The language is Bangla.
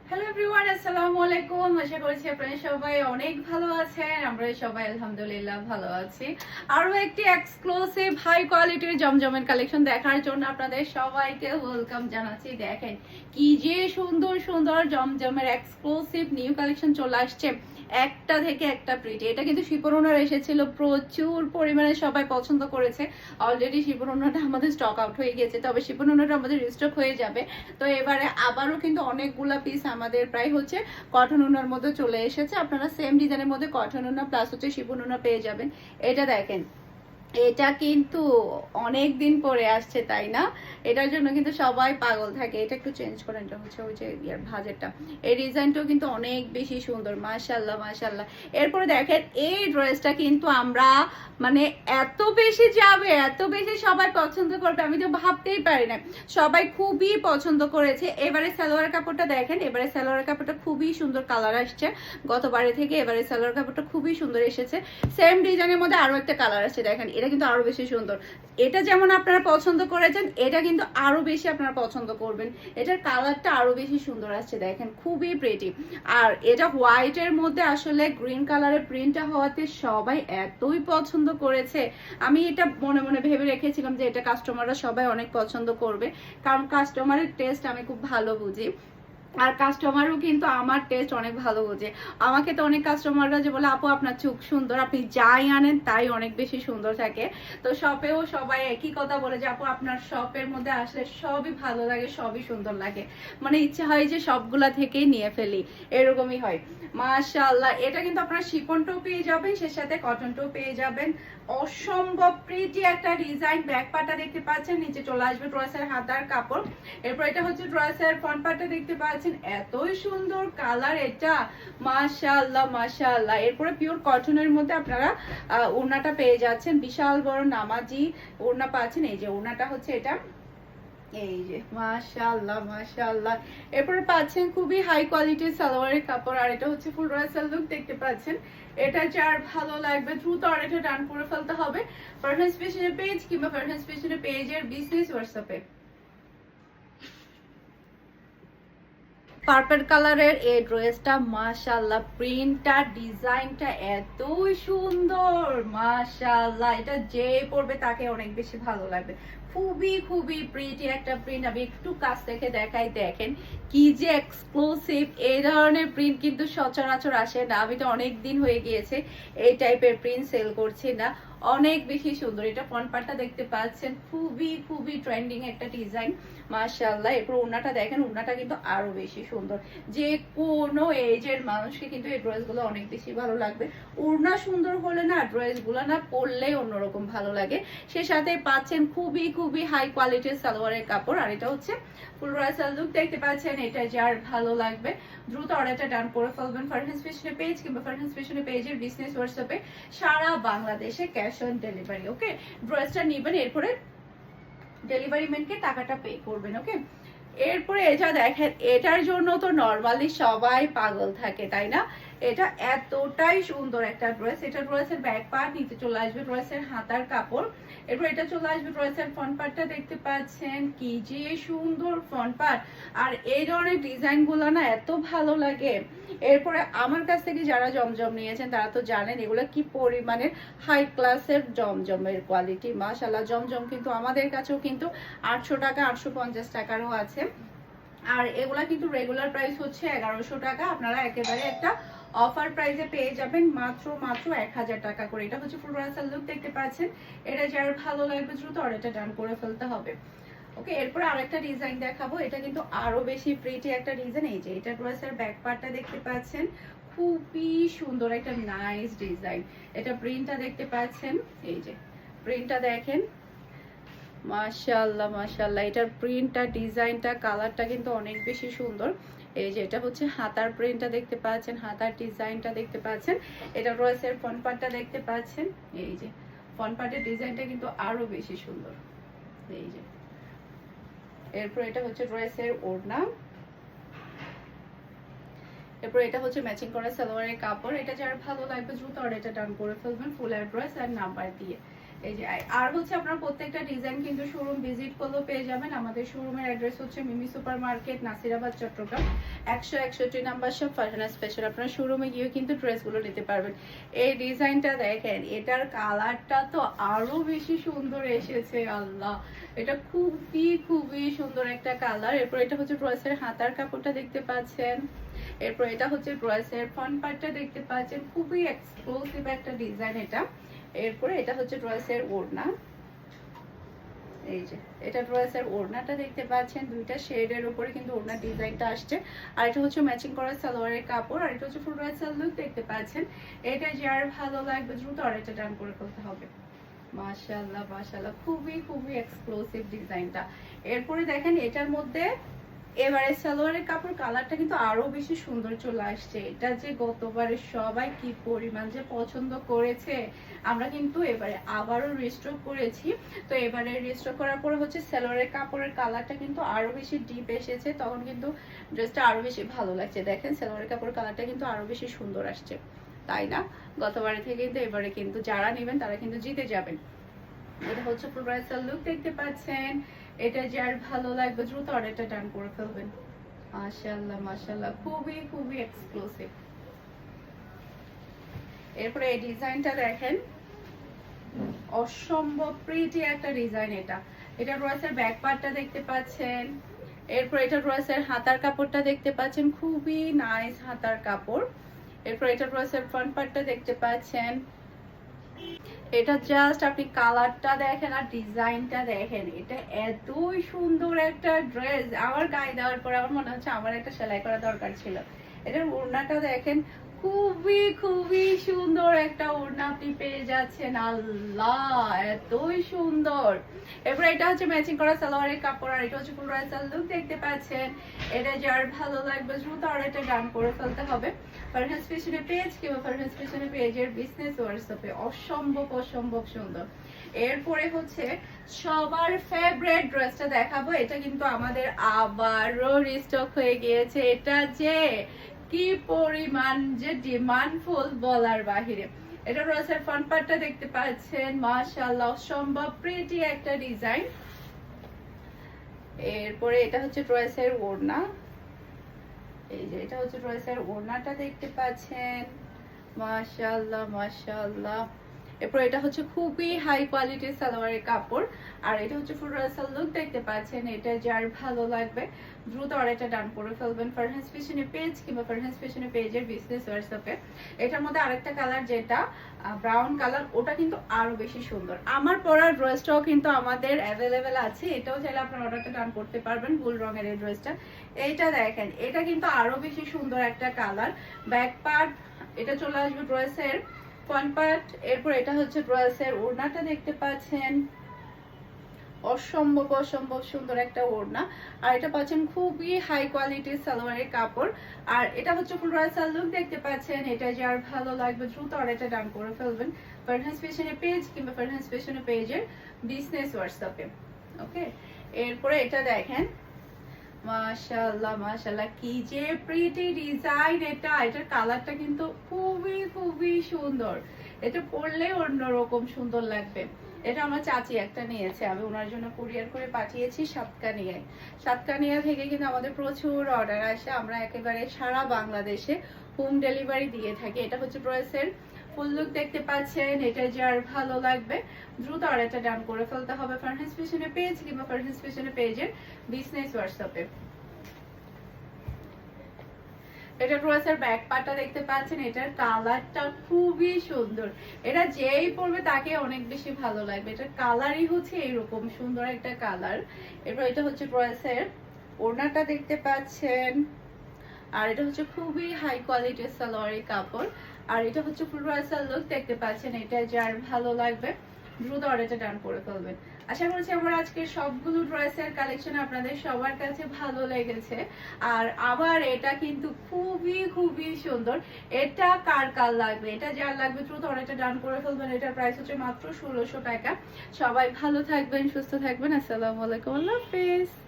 হ্যালো এভরিওয়ান, আসসালামু আলাইকুম। আশা করছি আপনারা সবাই অনেক ভালো আছেন। আমরা সবাই আলহামদুলিল্লাহ ভালো আছি। আরো একটি এক্সক্লুসিভ হাই কোয়ালিটির জমজমের কালেকশন দেখার জন্য আপনাদের সবাইকে ওয়েলকাম জানাচ্ছি। দেখেন কি যে সুন্দর সুন্দর জমজমের এক্সক্লুসিভ নিউ কালেকশন চলে আসছে, একটা থেকে একটা প্রিটি। এটা কিন্তু শিপরোনার এসেছিল, প্রচুর পরিমাণে সবাই পছন্দ করেছে। অলরেডি শিপরোনাটা আমাদের স্টক আউট হয়ে গেছে, তবে শিপরোনাটা আমাদের রিস্টক হয়ে যাবে। তো এবারে আবারও কিন্তু অনেকগুলা পিস আমাদের প্রায় হচ্ছে কটন উনার মধ্যে চলে এসেছে। আপনারা সেম ডিজাইনের মধ্যে কটন উনা প্লাস হচ্ছে শিফন উনা পেয়ে যাবেন। এটা দেখেন, এটা কিন্তু অনেক দিন পরে আসছে, তাই না? এটার জন্য কিন্তু সবাই পাগল থাকে। এটা একটু চেঞ্জ করেন, এটা হচ্ছে ওই যে ইয়ার ভাজেরটা। এই ডিজাইনটাও কিন্তু অনেক বেশি সুন্দর, মাশাআল্লাহ মাশাআল্লাহ। এরপরে দেখেন এই ড্রেসটা কিন্তু আমরা মানে এত বেশি যাবে, এত বেশি সবাই পছন্দ করবে, আমি তো ভাবতেই পারি না। সবাই খুবই পছন্দ করেছে। এবারে সালোয়ার কাপড়টা দেখেন, এবারে সালোয়ার কাপড়টা খুবই সুন্দর কালার আসছে গতবারে থেকে। এবারে সালোয়ার কাপড়টা খুবই সুন্দর এসেছে। সেম ডিজাইনের মধ্যে আরো একটা কালার আছে, দেখেন এটা কিন্তু আরো বেশি সুন্দর। এটা যেমন আপনারা পছন্দ করেছেন, এটা কিন্তু আরো বেশি আপনারা পছন্দ করবেন। এটার কালারটা আরো বেশি সুন্দর আসছে, দেখেন খুবই প্রিটি। আর এটা হোয়াইটের মধ্যে আসলে গ্রিন কালারের প্রিন্টটা হওয়াতে সবাই এতই পছন্দ করেছে। আমি এটা মনে মনে ভেবে রেখেছিলাম যে এটা কাস্টমাররা সবাই অনেক পছন্দ করবে, কারণ কাস্টমারের টেস্ট আমি খুব ভালো বুঝি। আর কাস্টমারও কিন্তু আমার টেস্ট অনেক ভালো বোঝে। আমাকে তো অনেক কাস্টমাররা যে বলে, আপু আপনার চোখ সুন্দর, আপনি যাই আনেন তাই অনেক বেশি সুন্দর থাকে। তো শপেও সবাই একই কথা বলে যে আপু আপনার শপের মধ্যে আসলে সবই ভালো লাগে, সবই সুন্দর লাগে, মানে ইচ্ছে হয় যে সবগুলা থেকেই নিয়ে ফেলি, এরকমই হয়। মাশাআল্লাহ, এটা কিন্তু আপনারা শিফনটাও পেয়ে যাবেন, সে সাথে কটনটাও পেয়ে যাবেন। অসম্ভব প্রিটি একটা ডিজাইন। ব্যাক পার্টটা দেখতে পাচ্ছেন, নিচে চলে আসবে ড্রেসের হাতার কাপড়। এরপর এটা হচ্ছে ড্রেসের ফ্রন্ট পার্টটা দেখতে পাচ্ছেন, এতই সুন্দর কালার এটা, মাশাআল্লাহ মাশাআল্লাহ। এরপরে পিওর কটনের মধ্যে আপনারা ওড়নাটা পেয়ে যাচ্ছেন, বিশাল বড় নামাজি ওড়না পাচ্ছেন। এই যে ওড়নাটা হচ্ছে এটা, এই যে মাশাআল্লাহ মাশাআল্লাহ। এরপরে পাচ্ছেন খুবই হাই কোয়ালিটির সালোয়ারের কাপড়, আর এটা হচ্ছে ফুল রাসাল লুক দেখতে পাচ্ছেন। এটা যার ভালো লাগবে দ্রুত অর্ডারটা ডান করে ফেলতে হবে ফারহান স্পেশাল পেজ কিংবা ফারহান স্পেশাল পেজের বিজনেস হোয়াটসঅ্যাপে। পার্পল কালারের এই ড্রেসটা মাশাআল্লাহ, প্রিন্টটা ডিজাইনটা এতই সুন্দর, মাশাআল্লাহ। এটা যে পরবে তাকে অনেক বেশি ভালো লাগবে। খুবই খুবই প্রিটি একটা প্রিন্ট। আমি একটু কাছ থেকে দেখাই, দেখেন কি যে এক্সক্লুসিভ। এই ধরনের প্রিন্ট কিন্তু সচরাচর আসে না। আমি তো অনেক দিন হয়ে গিয়েছে এই টাইপের প্রিন্ট সেল করছি না। অনেক বেশি সুন্দর। এটা ফ্রন্ট পার্টটা দেখতে পাচ্ছেন, খুবই খুবই ট্রেন্ডিং একটা ডিজাইন, মাশাআল্লাহ। এরপর ওড়নাটা দেখেন, ওড়নাটা কিন্তু আরো বেশি সুন্দর। যে কোনো এজের মানুষকে কিন্তু এই ড্রেসগুলো অনেক বেশি ভালো লাগবে। ওড়না সুন্দর হলে না ড্রেসগুলো না পরলেই অন্যরকম ভালো লাগে। সে সাথে পাচ্ছেন খুবই খুবই হাই কোয়ালিটির সালোয়ারের কাপড়, আর এটা হচ্ছে ফুল রাসাল লুক দেখতে পাচ্ছেন। এটা যার ভালো লাগবে দ্রুত অর্ডারটা ডান করে ফেলবেন ফারহান স্পেশাল পেজ কিংবা ফারহান স্পেশাল পেজের বিজনেস হোয়াটসঅ্যাপে। সারা বাংলাদেশে ক্যাশ অন ডেলিভারি। ওকে, ড্রেসটা নেবেন, এরপরে ডেলিভারি ম্যানকে টাকাটা পে করবেন। ওকে, এরপরে এটা দেখেন, এটার জন্য তো নরমালি সবাই পাগল থাকে, তাই না? এটা এতটাই সুন্দর একটা ড্রেস। এটা ড্রেসের ব্যাক পার্ট, নিচে চলে আসবে ড্রেসের হাতার কাপড়। এরপর এটা চলে আসবে ড্রেসের ফ্রন্ট পার্টটা দেখতে পাচ্ছেন, কি যে সুন্দর ফ্রন্ট পার্ট। আর এই ধরনের ডিজাইন গুলো না এত ভালো লাগে। এরপরে আমার কাছ থেকে যারা জমজম নিয়েছেন তারা তো জানেন এগুলো কি পরিমাণের হাই ক্লাসের জমজমের কোয়ালিটি। মাশাআল্লাহ, জমজম কিন্তু আমাদের কাছেও কিন্তু 800 টাকা 850 টাকারও আছে। আর এগুলা কিন্তু রেগুলার প্রাইস হচ্ছে 1100 টাকা। আপনারা একেবারে একটা অফার প্রাইসে পেয়ে যাবেন মাত্র মাত্র 1000 টাকা করে। এটা হচ্ছে ফুল রাসাল লুক দেখতে পাচ্ছেন। এটা যার ভালো লাগবে দ্রুত অর্ডারটা ডান করে ফেলতে হবে। ওকে, এরপর আরেকটা ডিজাইন দেখাবো। এটা কিন্তু আরো বেশি প্রিটি একটা ডিজাইন। এই যে এটা ড্রেসের ব্যাক পার্টটা দেখতে পাচ্ছেন, খুবই সুন্দর একটা নাইস ডিজাইন। এটা প্রিন্টটা দেখতে পাচ্ছেন, এই যে প্রিন্টটা দেখেন, মাশাআল্লাহ মাশাআল্লাহ। এটার প্রিন্টটা ডিজাইনটা কালারটা কিন্তু অনেক বেশি সুন্দর। এই যে এটা হচ্ছে হাতার প্রিন্টটা দেখতে পাচ্ছেন, হাতার ডিজাইনটা দেখতে পাচ্ছেন। এটা ড্রেসের ফ্রন্ট পার্টটা দেখতে পাচ্ছেন, এই যে ফ্রন্ট পার্টের ডিজাইনটা কিন্তু আরো বেশি সুন্দর। এই যে এরপর এটা হচ্ছে ড্রেসের ওড়না। এরপর এটা হচ্ছে ম্যাচিং করা সালোয়ারের কাপড়। এটা যার ভালো লাগবে দ্রুত অর্ডারটা ডান করে ফেলবেন ফুল অ্যাড্রেস আর নাম্বার দিয়ে। এই যে আর হচ্ছে আপনারা প্রত্যেকটা ডিজাইন কিন্তু শোরুম ভিজিট করলেও পেয়ে যাবেন। আমাদের শোরুমের অ্যাড্রেস হচ্ছে Mimi super market, Nasirabad, Chittagong 161 number shop, Farhana special. আপনারা শোরুমে গিয়ে কিন্তু ড্রেসগুলো নিতে পারবেন। এই ডিজাইনটা দেখেন, এটার কালারটা তো আরো বেশি সুন্দর এসেছে, আল্লাহ এটা খুবই খুবই সুন্দর একটা কালার। এরপর এটা হচ্ছে ড্রেসের হাতার কাপড়টা দেখতে পাচ্ছেন, এরপর এটা হচ্ছে ড্রেসের ফ্রন্ট পার্টটা দেখতে পাচ্ছেন, খুবই এক্সক্লুসিভ একটা ডিজাইন এটা। এরপরে এটা হচ্ছে ড্রেসের ওড়না, এই যে এটা ড্রেসের ওড়নাটা দেখতে পাচ্ছেন, দুইটা শেডের উপরে কিন্তু ওড়না ডিজাইনটা আসছে। আর এটা হচ্ছে ম্যাচিং করা সালোয়ারের কাপড়, আর এটা হচ্ছে ফুল ড্রেসের লুক দেখতে পাচ্ছেন। এটা যার ভালো লাগবে দ্রুত অর্ডারটা ডান করে ফেলতে হবে। মাশাআল্লাহ মাশাআল্লাহ, খুবই খুবই এক্সক্লুসিভ ডিজাইনটা। এরপরে দেখেন এটার মধ্যে এবারে সালোয়ারের কাপড় কালারটা কিন্তু আরো বেশি সুন্দর চলে আসছে। এটা যে গতবারে সবাই কি পরিমাণ যে পছন্দ করেছে, আমরা কিন্তু এবারে আবারও রিস্টক করেছি। তো এবারে রিস্টক করার পরে হচ্ছে সালোয়ারের কাপড়ের কালারটা কিন্তু আরো বেশি ডিপ এসেছে, তখন কিন্তু ড্রেসটা আরো বেশি ভালো লাগছে। দেখেন সালোয়ারের কাপড়ের কালারটা কিন্তু আরো বেশি সুন্দর আসছে, তাই না? গতবারে থেকে কিন্তু এবারে কিন্তু যারা নেবেন তারা কিন্তু জিতে যাবেন। এটা হচ্ছে ফুল ব্রাইডাল লুক দেখতে পাচ্ছেন। এটা যার ভালো লাগবে দ্রুত অর্ডারটা ডান করে ফেলবেন। মাশাআল্লাহ মাশাআল্লাহ, খুবই খুবই এক্সক্লুসিভ। এরপরে এই ডিজাইনটা দেখেন, অসম্ভব প্রিটি একটা ডিজাইন। এটা ড্রেসের ব্যাক পার্টটা দেখতে পাচ্ছেন, এরপর এটা ড্রেসের হাতার কাপড়টা দেখতে পাচ্ছেন, খুবই নাইস হাতার কাপড়। এরপর এটা ড্রেসের ফ্রন্ট পার্টটা দেখতে পাচ্ছেন। এটা জাস্ট আপনি কালারটা দেখেন আর ডিজাইনটা দেখেন, এটা এতই সুন্দর একটা ড্রেস। আমার গায়ে দেওয়ার পরে আমার মনে হচ্ছে আমার একটা সেলাই করা দরকার ছিল। এটার ওড়নাটা দেখেন, খুবই খুবই সুন্দর একটা ওড়না আপনি পেয়ে যাচ্ছেন, আল্লাহ এতই সুন্দর। এরপর এটা হচ্ছে ম্যাচিং করা সালোয়ারের কাপড়, আর এটা হচ্ছে ফুল ব্রাইডাল লুক দেখতে পাচ্ছেন। এটা যার ভালো লাগবে দ্রুত অর্ডারটা ডান করে ফেলতে হবে। ফারহান ফ্যাশনের পেজ কিংবা ফারহান ফ্যাশনের পেজের বিজনেস হোয়াটসঅ্যাপে। অসম্ভব অসম্ভব সুন্দর। এরপরে হচ্ছে সবার ফেভারিট ড্রেসটা দেখাবো। এটা কিন্তু আমাদের আবারও রিস্টক হয়ে গিয়েছে। এটা যে কি পরিমাণ যে ডিমান্ডফুল বলার বাহিরে। এটা ড্রেসের ফ্রন্ট পার্টটা দেখতে পাচ্ছেন, মাশাআল্লাহ অসম্ভব প্রিটি একটা ডিজাইন। এরপরে এটা হচ্ছে ড্রেসের ওড়না, এই যে এটা হচ্ছে ড্রেসের ওড়নাটা দেখতে পাচ্ছেন, মাশাআল্লাহ মাশাআল্লাহ। এরপর এটা হচ্ছে খুবই হাই কোয়ালিটির সালোয়ারের কাপড়, আর এটা হচ্ছে ফুল ড্রেসের লুক দেখতে পাচ্ছেন। এটা যার ভালো লাগবে দ্রুত অর্ডারটা ডান করে ফেলবেন ফারহান ফ্যাশনের পেজ কিংবা ফারহান ফ্যাশনের পেজের বিজনেস হোয়াটসঅ্যাপে। এটার মধ্যে আরেকটা কালার যেটা ব্রাউন কালার, ওটা কিন্তু আরো বেশি সুন্দর। আমার পরার ড্রেসটাও কিন্তু আমাদের অ্যাভেলেবেল আছে, এটাও চাইলে আপনার অর্ডারটা ডান করতে পারবেন। গোল্ড রঙের এই ড্রেসটা, এইটা দেখেন, এটা কিন্তু আরো বেশি সুন্দর একটা কালার। ব্যাক পার্ট এটা চলে আসবে ড্রেসের ফ্রন্ট পার্ট। এরপর এটা হচ্ছে ড্রেসের ওড়নাটা দেখতে পাচ্ছেন, অসম্ভব অসম্ভব সুন্দর একটা ওড়না। আর এটা পাচ্ছেন খুবই হাই কোয়ালিটির সালোয়ারের কাপড়, আর এটা হচ্ছে ফুল ড্রেসের লুক দেখতে পাচ্ছেন। এটা যার ভালো লাগবে দ্রুত অর্ডারটা ডান করে ফেলবেন ফারহান ফ্যাশনের পেজ কিংবা ফারহান ফ্যাশনের পেজের বিজনেস হোয়াটসঅ্যাপে। ওকে, এরপরে এটা দেখেন, মাশাআল্লাহ মাশাআল্লাহ, কি যে প্রিটি ডিজাইন। এটার কালারটা কিন্তু খুবই খুবই সুন্দর। এটা পরলে অন্যরকম সুন্দর লাগবে। এটা আমার চাচি একটা নিয়েছে, আমি ওনার জন্য কুরিয়ার করে পাঠিয়েছি সাতকানিয়ায়। সাতকানিয়া থেকে কিন্তু আমাদের প্রচুর অর্ডার আসে, আমরা একেবারে সারা বাংলাদেশে হোম ডেলিভারি দিয়ে থাকি। এটা হচ্ছে ড্রেসের ফুল লুক দেখতে পাচ্ছেন। এটা যার ভালো লাগবে দ্রুত অর্ডারটা ডান করে ফেলতে হবে ফারহান ফ্যাশনের পেজ কিংবা ফারহান ফ্যাশনের পেজের বিজনেস হোয়াটসঅ্যাপে। এটা ড্রেসের ব্যাক পার্টটা দেখতে পাচ্ছেন, এটার কালারটা খুবই সুন্দর। এটা যেই পরবে তাকে অনেক বেশি ভালো লাগবে। এটার কালারই হচ্ছে এরকম সুন্দর একটা কালার। এরপর এটা হচ্ছে ড্রেসের ওড়নাটা দেখতে পাচ্ছেন, আর এটা হচ্ছে খুবই হাই কোয়ালিটির সালোয়ারের কাপড়, আর এটা হচ্ছে ফুল ড্রেসের লুক দেখতে পাচ্ছেন। এটা যার ভালো লাগবে দ্রুত অর্ডারটা ডান করে ফেলবেন। আশা করছি আমার আজকের সবগুলো ড্রেসের কালেকশন আপনাদের সবার কাছে ভালো লেগেছে। আর আবার এটা কিন্তু খুবই খুবই সুন্দর। এটা কার কার লাগবে, এটা যার লাগবে দ্রুত অর্ডারটা ডান করে ফেলবেন। এটার প্রাইস হচ্ছে মাত্র 1600 টাকা। সবাই ভালো থাকবেন, সুস্থ থাকবেন। আসসালামু আলাইকুম, আল্লাহ হাফেজ।